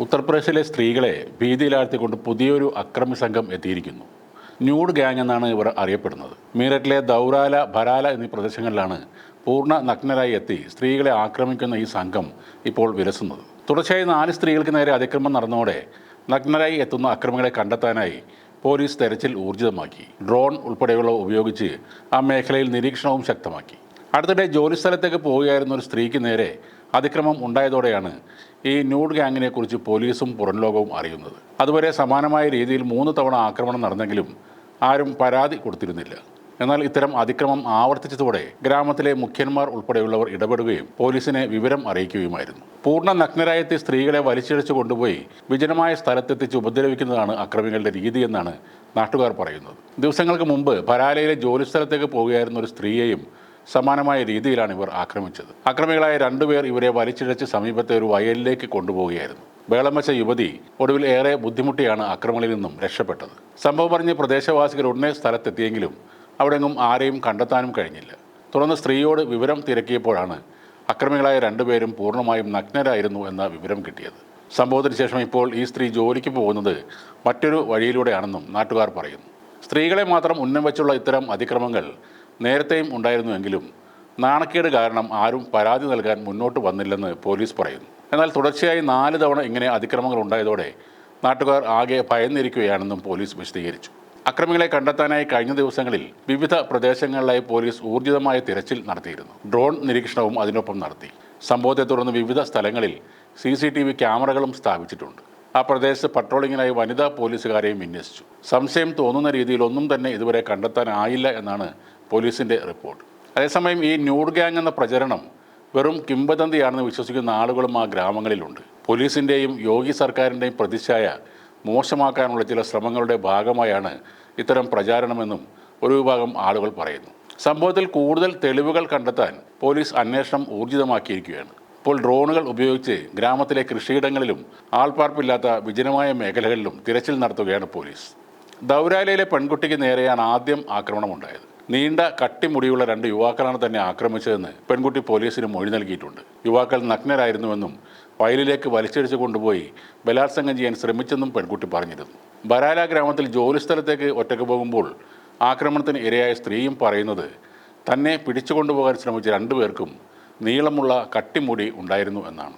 ഉത്തർപ്രദേശിലെ സ്ത്രീകളെ ഭീതിയിലാഴ്ത്തിക്കൊണ്ട് പുതിയൊരു അക്രമി സംഘം എത്തിയിരിക്കുന്നു. ന്യൂഡ് ഗ്യാങ് എന്നാണ് ഇവർ അറിയപ്പെടുന്നത്. മീററ്റിലെ ദൗരാല, ഭരാല എന്നീ പ്രദേശങ്ങളിലാണ് പൂർണ്ണ നഗ്നരായി എത്തി സ്ത്രീകളെ ആക്രമിക്കുന്ന ഈ സംഘം ഇപ്പോൾ വിലസുന്നത്. തുടർച്ചയായി 4 സ്ത്രീകൾക്ക് നേരെ അതിക്രമം നടന്നതോടെ നഗ്നരായി എത്തുന്ന അക്രമികളെ കണ്ടെത്താനായി പോലീസ് തെരച്ചിൽ ഊർജിതമാക്കി. ഡ്രോൺ ഉൾപ്പെടെയുള്ള ഉപയോഗിച്ച് ആ മേഖലയിൽ നിരീക്ഷണവും ശക്തമാക്കി. അടുത്തിടെ ജോലിസ്ഥലത്തേക്ക് പോവുകയായിരുന്ന ഒരു സ്ത്രീക്ക് നേരെ അതിക്രമം ഉണ്ടായതോടെയാണ് ഈ ന്യൂഡ് ഗ്യാങ്ങിനെ കുറിച്ച് പോലീസും പുറംലോകവും അറിയുന്നത്. അതുവരെ സമാനമായ രീതിയിൽ 3 തവണ ആക്രമണം നടന്നെങ്കിലും ആരും പരാതി കൊടുത്തിരുന്നില്ല. എന്നാൽ ഇത്തരം അതിക്രമം ആവർത്തിച്ചതോടെ ഗ്രാമത്തിലെ മുഖ്യന്മാർ ഉൾപ്പെടെയുള്ളവർ ഇടപെടുകയും പോലീസിനെ വിവരം അറിയിക്കുകയുമായിരുന്നു. പൂർണ്ണ നഗ്നരായെത്തി സ്ത്രീകളെ വലിച്ചിഴച്ചു കൊണ്ടുപോയി വിജനമായ സ്ഥലത്തെത്തിച്ച് ഉപദ്രവിക്കുന്നതാണ് അക്രമികളുടെ രീതിയെന്നാണ് നാട്ടുകാർ പറയുന്നത്. ദിവസങ്ങൾക്ക് മുമ്പ് പരാലയിലെ ജോലിസ്ഥലത്തേക്ക് പോവുകയായിരുന്ന ഒരു സ്ത്രീയെയും സമാനമായ രീതിയിലാണ് ഇവർ ആക്രമിച്ചത്. അക്രമികളായ 2 പേർ ഇവരെ വലിച്ചിഴച്ച് സമീപത്തെ ഒരു വയലിലേക്ക് കൊണ്ടുപോവുകയായിരുന്നു. ബഹളം വെച്ച യുവതി ഒടുവിൽ ഏറെ ബുദ്ധിമുട്ടിയാണ് അക്രമങ്ങളിൽ നിന്നും രക്ഷപ്പെട്ടത്. സംഭവം പറഞ്ഞ് പ്രദേശവാസികൾ ഉടനെ സ്ഥലത്തെത്തിയെങ്കിലും അവിടെങ്ങും ആരെയും കണ്ടെത്താനും കഴിഞ്ഞില്ല. തുടർന്ന് സ്ത്രീയോട് വിവരം തിരക്കിയപ്പോഴാണ് അക്രമികളായ 2 പേരും പൂർണ്ണമായും നഗ്നരായിരുന്നു എന്ന വിവരം കിട്ടിയത്. സംഭവത്തിന് ശേഷം ഇപ്പോൾ ഈ സ്ത്രീ ജോലിക്ക് പോകുന്നത് മറ്റൊരു വഴിയിലൂടെയാണെന്നും നാട്ടുകാർ പറയുന്നു. സ്ത്രീകളെ മാത്രം ഉന്നം വെച്ചുള്ള ഇത്തരം അതിക്രമങ്ങൾ നേരത്തെയും ഉണ്ടായിരുന്നുവെങ്കിലും നാണക്കേട് കാരണം ആരും പരാതി നൽകാൻ മുന്നോട്ട് വന്നില്ലെന്ന് പോലീസ് പറയുന്നു. എന്നാൽ തുടർച്ചയായി 4 തവണ ഇങ്ങനെ അതിക്രമങ്ങൾ ഉണ്ടായതോടെ നാട്ടുകാർ ആകെ ഭയന്നിരിക്കുകയാണെന്നും പോലീസ് വിശദീകരിച്ചു. അക്രമികളെ കണ്ടെത്താനായി കഴിഞ്ഞ ദിവസങ്ങളിൽ വിവിധ പ്രദേശങ്ങളിലായി പോലീസ് ഊർജിതമായ തിരച്ചിൽ നടത്തിയിരുന്നു. ഡ്രോൺ നിരീക്ഷണവും അതിനൊപ്പം നടത്തി. സംഭവത്തെ തുടർന്ന് വിവിധ സ്ഥലങ്ങളിൽ CCTV ക്യാമറകളും സ്ഥാപിച്ചിട്ടുണ്ട്. ആ പ്രദേശത്ത് പട്രോളിങ്ങിനായി വനിതാ പോലീസുകാരെയും വിന്യസിച്ചു. സംശയം തോന്നുന്ന രീതിയിൽ ഒന്നും തന്നെ ഇതുവരെ കണ്ടെത്താനായില്ല എന്നാണ് പോലീസിൻ്റെ റിപ്പോർട്ട്. അതേസമയം ഈ ന്യൂഡ് ഗ്യാങ് എന്ന പ്രചരണം വെറും കിംവദന്തിയാണെന്ന് വിശ്വസിക്കുന്ന ആളുകളും ആ ഗ്രാമങ്ങളിലുണ്ട്. പോലീസിൻ്റെയും യോഗി സർക്കാരിൻ്റെയും പ്രതിച്ഛായ മോശമാക്കാനുള്ള ചില ശ്രമങ്ങളുടെ ഭാഗമായാണ് ഇത്തരം പ്രചാരണമെന്നും ഒരു വിഭാഗം ആളുകൾ പറയുന്നു. സംഭവത്തിൽ കൂടുതൽ തെളിവുകൾ കണ്ടെത്താൻ പോലീസ് അന്വേഷണം ഊർജിതമാക്കിയിരിക്കുകയാണ്. ഇപ്പോൾ ഡ്രോണുകൾ ഉപയോഗിച്ച് ഗ്രാമത്തിലെ കൃഷിയിടങ്ങളിലും ആൾപ്പാർപ്പില്ലാത്ത വിജനമായ മേഖലകളിലും തിരച്ചിൽ നടത്തുകയാണ് പോലീസ്. ദൗരാലയിലെ പെൺകുട്ടിക്ക് നേരെയാണ് ആദ്യം ആക്രമണമുണ്ടായത്. നീണ്ട കട്ടിമുടിയുള്ള 2 യുവാക്കളാണ് തന്നെ ആക്രമിച്ചതെന്ന് പെൺകുട്ടി പോലീസിന് മൊഴി നൽകിയിട്ടുണ്ട്. യുവാക്കൾ നഗ്നരായിരുന്നുവെന്നും വയലിലേക്ക് വലിച്ചിഴച്ചു കൊണ്ടുപോയി ബലാത്സംഗം ചെയ്യാൻ ശ്രമിച്ചെന്നും പെൺകുട്ടി പറഞ്ഞിരുന്നു. ബരാല ഗ്രാമത്തിൽ ജോലിസ്ഥലത്തേക്ക് ഒറ്റയ്ക്ക് പോകുമ്പോൾ ആക്രമണത്തിന് ഇരയായ സ്ത്രീയും പറയുന്നത് തന്നെ പിടിച്ചുകൊണ്ടുപോകാൻ ശ്രമിച്ച 2 പേർക്കും നീളമുള്ള കട്ടിമുടി ഉണ്ടായിരുന്നു എന്നാണ്.